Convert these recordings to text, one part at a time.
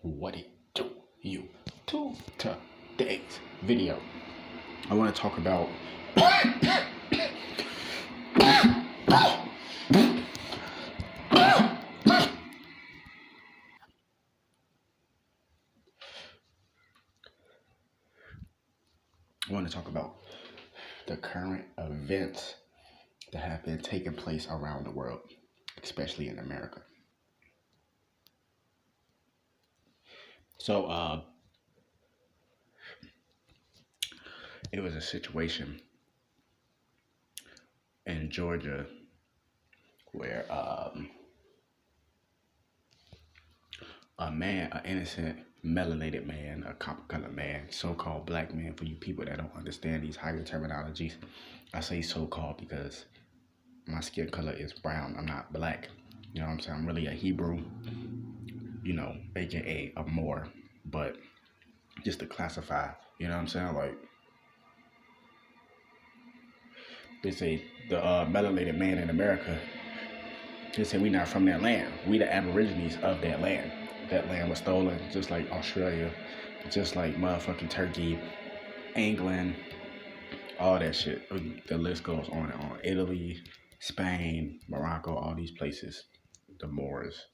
What it do, you? To today's video, I want to talk about the current events that have been taking place around the world, especially in America. So, it was a situation in Georgia where an innocent melanated man, a copper colored man, so-called black man, for you people that don't understand these higher terminologies, I say so-called because my skin color is brown. I'm not black. You know what I'm saying? I'm really a Hebrew, aka a Moor. But just to classify, you know what I'm saying? Like, they say the melanated man in America, they say we not from that land. We the aborigines of that land. That land was stolen, just like Australia, just like motherfucking Turkey, England, all that shit. The list goes on and on. Italy, Spain, Morocco, all these places. The Moors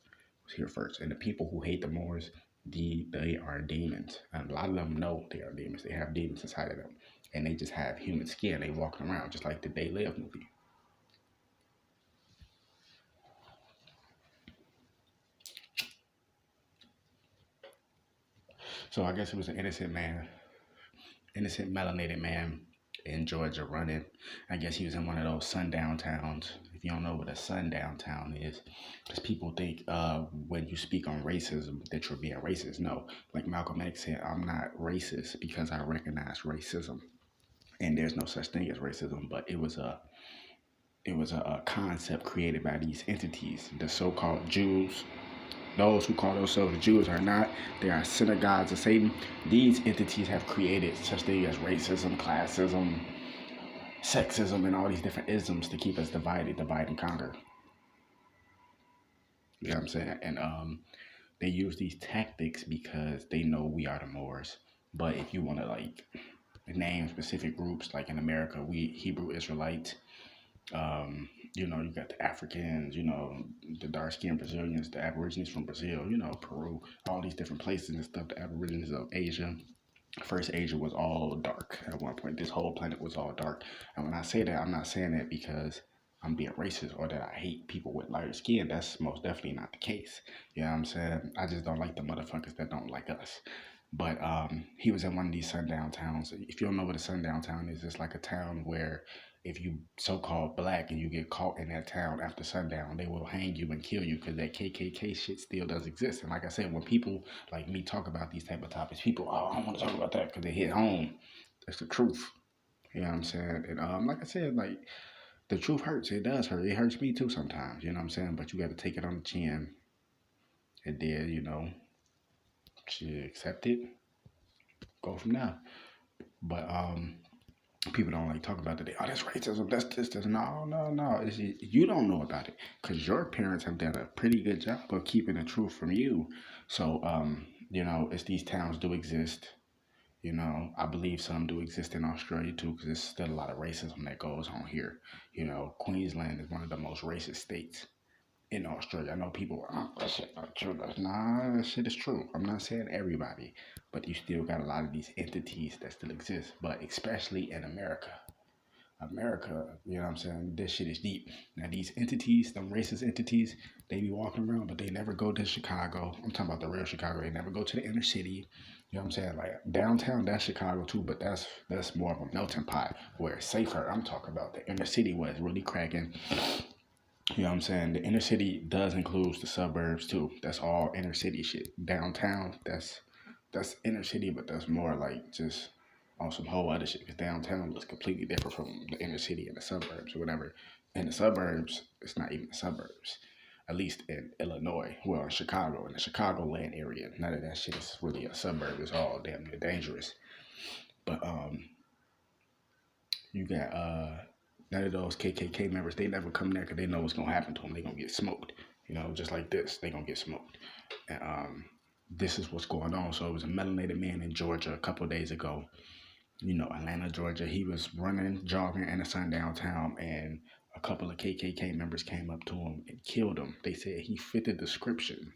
was here first. And the people who hate the Moors, they are demons. And a lot of them know they are demons. They have demons inside of them. And they just have human skin. They walking around just like the They Live movie. So I guess it was an innocent melanated man in Georgia running. I guess he was in one of those sundown towns. If you don't know what a sundown town is, because people think when you speak on racism that you're being racist. No, like Malcolm X said, I'm not racist because I recognize racism, and there's no such thing as racism. But it was a concept created by these entities, the so-called Jews. Those who call themselves Jews are not. They are synagogues of Satan. These entities have created such things as racism, classism, sexism, and all these different isms to keep us divided, divide and conquer. You know what I'm saying? And they use these tactics because they know we are the Moors. But if you want to like name specific groups, like in America, we Hebrew Israelites. You got the Africans, the dark skinned Brazilians, the Aborigines from Brazil, Peru, all these different places and stuff, the Aborigines of Asia. First, Asia was all dark at one point. This whole planet was all dark. And when I say that, I'm not saying that because I'm being racist or that I hate people with lighter skin. That's most definitely not the case. You know what I'm saying? I just don't like the motherfuckers that don't like us. But he was in one of these sundown towns. If you don't know what a sundown town is, it's like a town where if you so-called black and you get caught in that town after sundown, they will hang you and kill you because that KKK shit still does exist. And like I said, when people like me talk about these type of topics, people, I don't want to talk about that because they hit home. That's the truth. You know what I'm saying? And like I said, like the truth hurts. It does hurt. It hurts me too sometimes. You know what I'm saying? But you got to take it on the chin and then, she accept it, go from there. But people don't like talk about it. Oh, that's racism. That's this. That's no, no, no. You don't know about it because your parents have done a pretty good job of keeping the truth from you. So, it's these towns do exist. I believe some do exist in Australia too because there's still a lot of racism that goes on here. Queensland is one of the most racist states in Australia. I know people, that shit not true. Nah, that shit is true. I'm not saying everybody, but you still got a lot of these entities that still exist, but especially in America. America, you know what I'm saying? This shit is deep. Now, these entities, them racist entities, they be walking around, but they never go to Chicago. I'm talking about the real Chicago. They never go to the inner city. You know what I'm saying? Like downtown, that's Chicago too, but that's more of a melting pot where it's safer. I'm talking about the inner city where it's really cracking. You know what I'm saying? The inner city does include the suburbs too. That's all inner city shit. Downtown, that's inner city, but that's more like just on some whole other shit. Because downtown looks completely different from the inner city and the suburbs or whatever. In the suburbs, it's not even the suburbs. At least in Illinois, well, in Chicago, in the Chicagoland area, none of that shit is really a suburb. It's all damn near dangerous. But you got none of those KKK members. They never come there because they know what's gonna happen to them. They gonna get smoked. Just like this, they gonna get smoked. And this is what's going on. So it was a melanated man in Georgia a couple of days ago. Atlanta, Georgia. He was running, jogging in a sundown town, and a couple of KKK members came up to him and killed him. They said he fit the description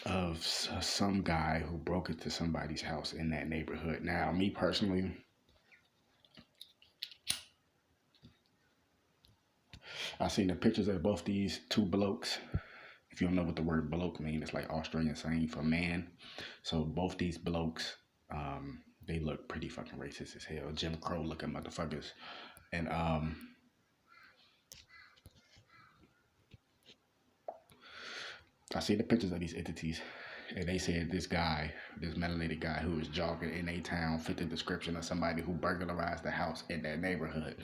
of some guy who broke into somebody's house in that neighborhood. Now, me personally, I seen the pictures of both these two blokes. If you don't know what the word bloke means, it's like Australian saying for man. So both these blokes, they look pretty fucking racist as hell. Jim Crow looking motherfuckers. And I see the pictures of these entities, and they said this guy, this melanated guy who was jogging in a town, fit the description of somebody who burglarized the house in that neighborhood.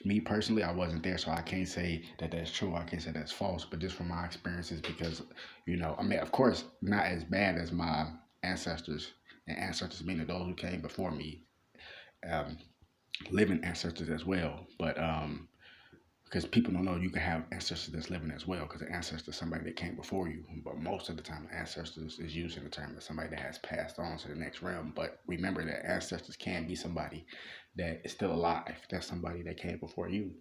Me personally, I wasn't there, so I can't say that that's true. I can't say that's false, but just from my experiences, because, I mean, of course, not as bad as my ancestors, and ancestors meaning those who came before me, um, living ancestors as well, but because people don't know you can have ancestors that's living as well, because an ancestor is somebody that came before you, but most of the time ancestors is used in the term of somebody that has passed on to the next realm. But remember that ancestors can be somebody that is still alive. That's somebody that came before you.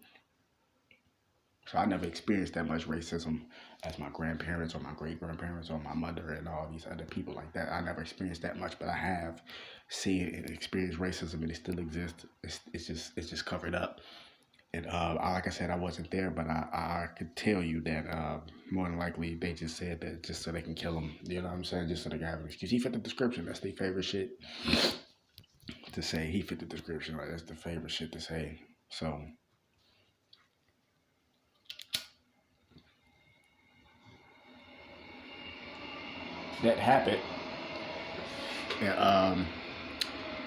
So I never experienced that much racism as my grandparents or my great grandparents or my mother and all these other people like that. I never experienced that much, but I have seen and experienced racism, and it still exists. It's just covered up. And like I said, I wasn't there, but I could tell you that more than likely they just said that just so they can kill him. You know what I'm saying? Just so they can have an excuse. He fit the description. That's their favorite shit to say. He fit the description. Like, that's the favorite shit to say. So that happened. And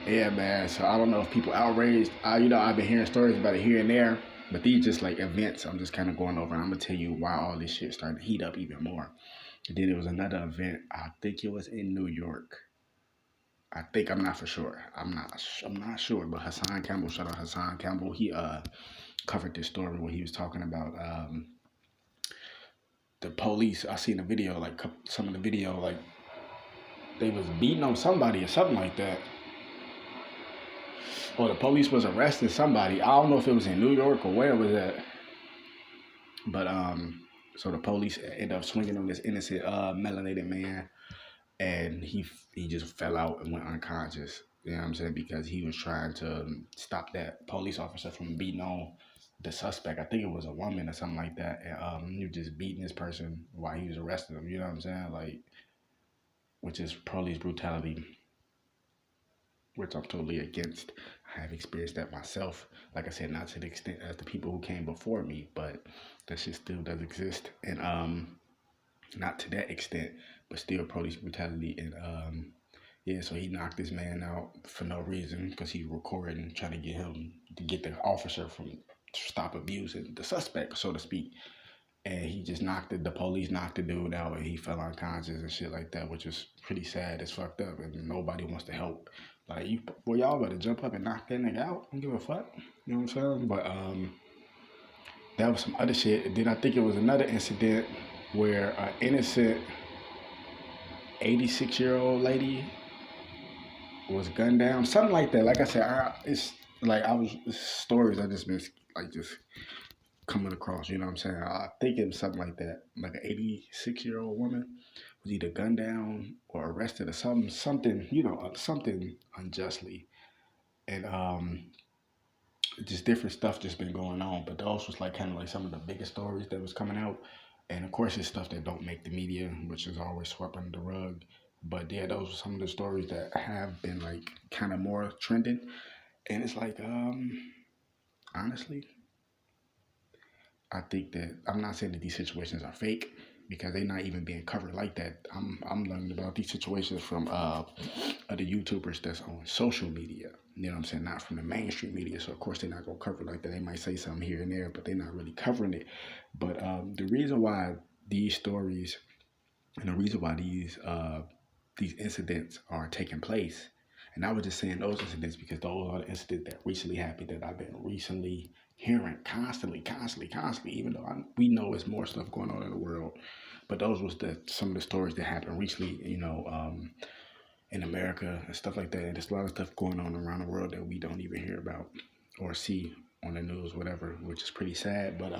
yeah, man. So I don't know if people outraged. I've been hearing stories about it here and there, but these just like events. I'm just kind of going over, and I'm gonna tell you why all this shit started to heat up even more. And then there was another event. I think it was in New York. I think I'm not for sure. I'm not sure. But Hassan Campbell, shout out Hassan Campbell. He covered this story where he was talking about the police. I seen a video, like some of the video, like they was beating on somebody or something like that. Or the police was arresting somebody. I don't know if it was in New York or where it was at. But so the police ended up swinging on this innocent melanated man, and he just fell out and went unconscious. You know what I'm saying? Because he was trying to stop that police officer from beating on the suspect. I think it was a woman or something like that. And he was just beating this person while he was arresting him. You know what I'm saying? Like, which is police brutality, which I'm totally against. I have experienced that myself. Like I said, not to the extent as the people who came before me, but that shit still does exist. And not to that extent, but still police brutality. And yeah, so he knocked this man out for no reason because he recording, trying to get the officer from stop abusing the suspect, so to speak. And he just the police knocked the dude out, and he fell unconscious and shit like that, which is pretty sad. It's fucked up, and nobody wants to help. Like, y'all better jump up and knock that nigga out. Don't give a fuck. You know what I'm saying? But that was some other shit. And then I think it was another incident where an innocent 86-year-old lady was gunned down, something like that. Like I said, it's stories I just been like just coming across. You know what I'm saying? I think it was something like that. Like an 86-year-old woman was either gunned down or arrested or something, something unjustly, and just different stuff just been going on. But those was like kind of like some of the biggest stories that was coming out. And of course, it's stuff that don't make the media, which is always swept under the rug. But yeah, those are some of the stories that have been like kind of more trending. And it's like, honestly, I think that I'm not saying that these situations are fake because they're not even being covered like that. I'm learning about these situations from other YouTubers that's on social media. You know what I'm saying? Not from the mainstream media. So of course they're not gonna cover it like that. They might say something here and there, but they're not really covering it. But the reason why these stories and the reason why these incidents are taking place, and I was just saying those incidents because those are the incidents that recently happened that I've been recently hearing constantly, even though we know there's more stuff going on in the world. But those was the some of the stories that happened recently, in America and stuff like that. And there's a lot of stuff going on around the world that we don't even hear about or see on the news, whatever, which is pretty sad. But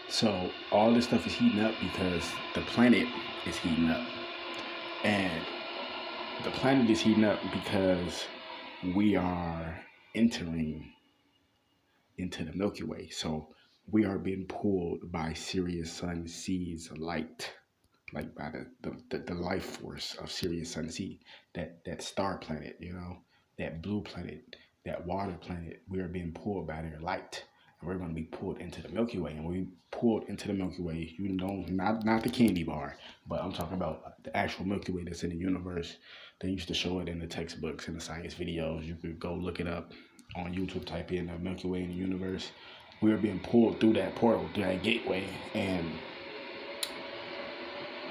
so all this stuff is heating up because the planet is heating up, and the planet is heating up because we are entering into the Milky Way. So we are being pulled by Sirius Sun C's light, like by the life force of Sirius Sun C, that star planet, that blue planet, that water planet. We are being pulled by their light. And we're going to be pulled into the Milky Way. And when we pulled into the Milky Way, not the candy bar, but I'm talking about the actual Milky Way that's in the universe. They used to show it in the textbooks and the science videos. You could go look it up on YouTube, type in the Milky Way in the universe. We are being pulled through that portal, through that gateway, and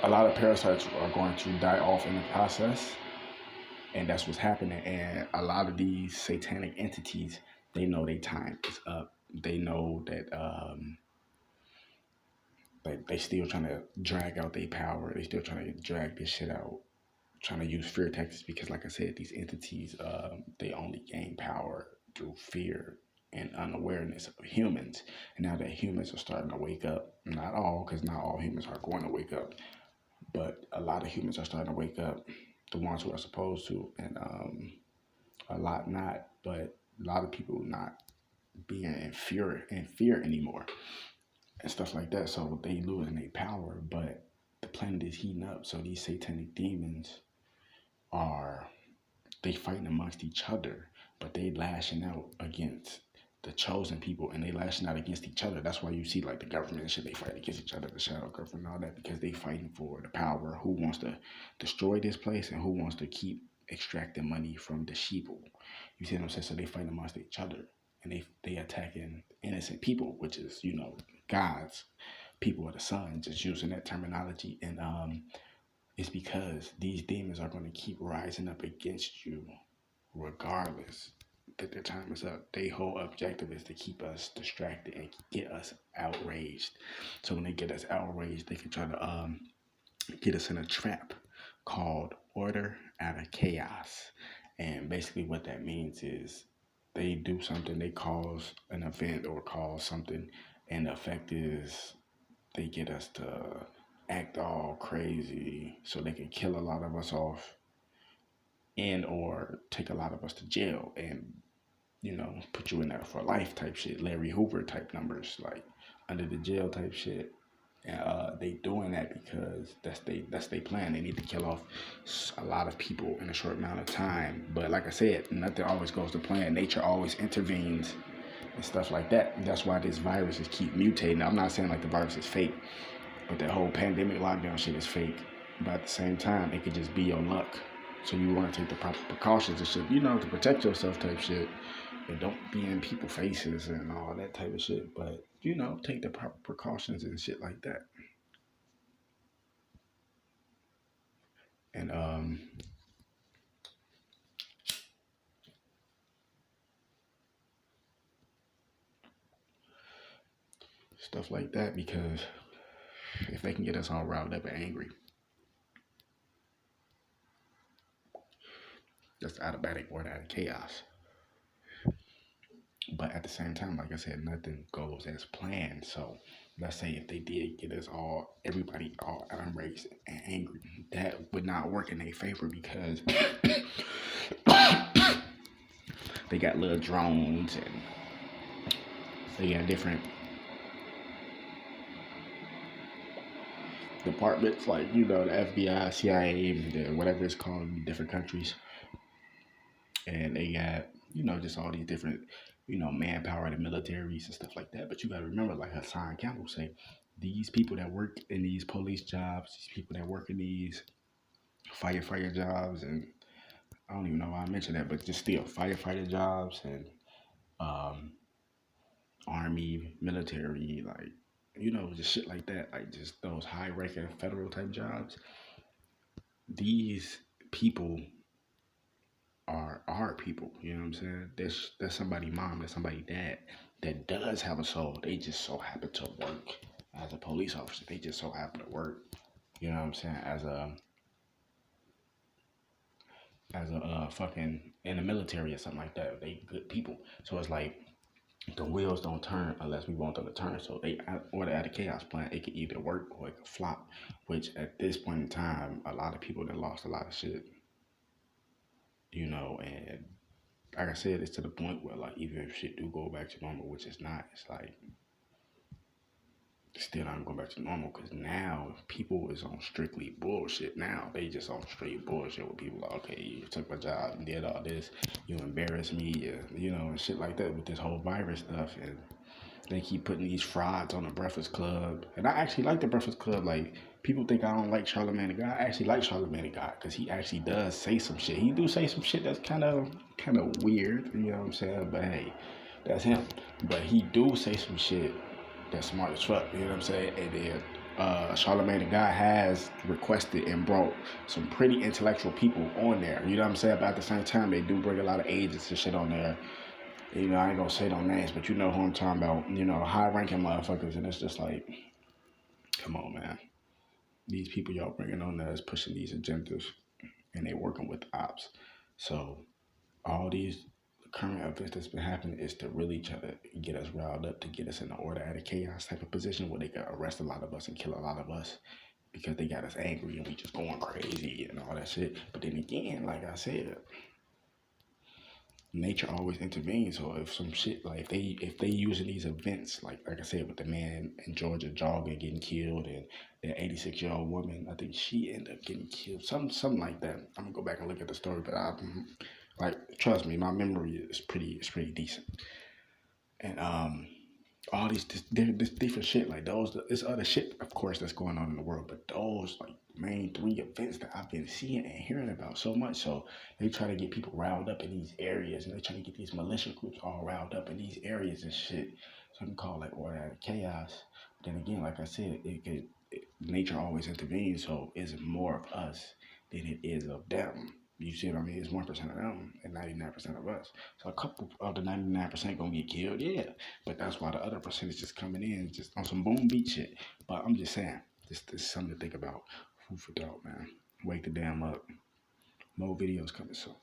a lot of parasites are going to die off in the process, and that's what's happening. And a lot of these satanic entities, they know their time is up. They know that they still trying to drag out their power. They still trying to drag this shit out, trying to use fear tactics because, like I said, these entities, they only gain power through fear and unawareness of humans. And now that humans are starting to wake up, not all, because not all humans are going to wake up, but a lot of humans are starting to wake up, the ones who are supposed to, and a lot not, but a lot of people not being in fear anymore and stuff like that. So they losing their power, but the planet is heating up. So these satanic demons are they fighting amongst each other, but they lashing out against the chosen people, and they lashing out against each other. That's why you see like the government and shit, they fight against each other, the shadow government and all that, because they fighting for the power. Who wants to destroy this place and who wants to keep extracting money from the sheeple. You see what I'm saying? So they fighting amongst each other, and they attacking innocent people, which is, God's people of the sun, just using that terminology. And it's because these demons are going to keep rising up against you regardless that their time is up. Their whole objective is to keep us distracted and get us outraged. So when they get us outraged, they can try to get us in a trap called order out of chaos. And basically what that means is they do something, they cause an event or cause something, and the effect is they get us to act all crazy so they can kill a lot of us off and or take a lot of us to jail and put you in there for life type shit, Larry Hoover type numbers, like under the jail type shit. And they doing that because that's they plan. They need to kill off a lot of people in a short amount of time. But like I said, nothing always goes to plan. Nature always intervenes and stuff like that. And that's why this viruses keep mutating. Now, I'm not saying like the virus is fake, but that whole pandemic lockdown shit is fake. But at the same time, it could just be your luck. So you want to take the proper precautions and shit, to protect yourself type shit. And don't be in people's faces and all that type of shit. But, take the proper precautions and shit like that. And stuff like that, because if they can get us all riled up and angry, that's automatic order out of chaos. But at the same time, like I said, nothing goes as planned. So let's say if they did get us everybody all outraged and angry, that would not work in their favor because they got little drones and they got different departments like, the FBI, CIA, whatever it's called in different countries. And they got, just all these different, manpower, the militaries and stuff like that. But you got to remember, like Hassan Campbell say, these people that work in these police jobs, these people that work in these firefighter jobs, and I don't even know why I mentioned that, but just still firefighter jobs and um, army, military, like, just shit like that, like just those high ranking federal type jobs. These people are our people, you know what I'm saying? That's somebody mom, that's somebody dad. that does have a soul. They just so happen to work as a police officer. They just so happen to work. You know what I'm saying? As a fucking in the military or something like that. They good people. So it's like the wheels don't turn unless we want them to turn. So they order at a chaos plan. It could either work or it could flop. Which at this point in time, a lot of people that lost a lot of shit. And like I said, it's to the point where like even if shit do go back to normal, which it's not, it's like still not going back to normal because now people is on strictly bullshit. Now they just on straight bullshit with people like, okay, you took my job and did all this, you embarrassed me, and shit like that with this whole virus stuff. And they keep putting these frauds on the Breakfast Club. And I actually like the Breakfast Club. Like, people think I don't like Charlamagne the God. I actually like Charlamagne the God because he actually does say some shit. He do say some shit that's kind of weird, you know what I'm saying? But hey, that's him. But he do say some shit that's smart as fuck, you know what I'm saying? And then Charlamagne the God has requested and brought some pretty intellectual people on there, you know what I'm saying? But at the same time, they do bring a lot of agents and shit on there. I ain't gonna say no names, but you know who I'm talking about. High ranking motherfuckers, and it's just like, come on, man. These people y'all bringing on there is pushing these agendas, and they working with the ops. So all these current events that's been happening is to really try to get us riled up, to get us in the order at a chaos type of position where they can arrest a lot of us and kill a lot of us because they got us angry and we just going crazy and all that shit. But then again, like I said, nature always intervenes. So if some shit like if they using these events like I said with the man in Georgia jogging getting killed and the 86-year-old woman, I think she ended up getting killed, something like that. I'm gonna go back and look at the story, but I like trust me, my memory is pretty decent. And all this different shit like those, this other shit of course that's going on in the world, but those like main three events that I've been seeing and hearing about so much. So they try to get people riled up in these areas, and they try to get these militia groups all riled up in these areas and shit. So I can call like order out of chaos. But then again, like I said, nature always intervenes, so it's more of us than it is of them. You see what I mean? It's 1% of them and 99% of us. So a couple of the 99% gonna get killed, yeah. But that's why the other percentage is coming in just on some boom beat shit. But I'm just saying, this is something to think about. Food for thought, man. Wake the damn up. More videos coming soon.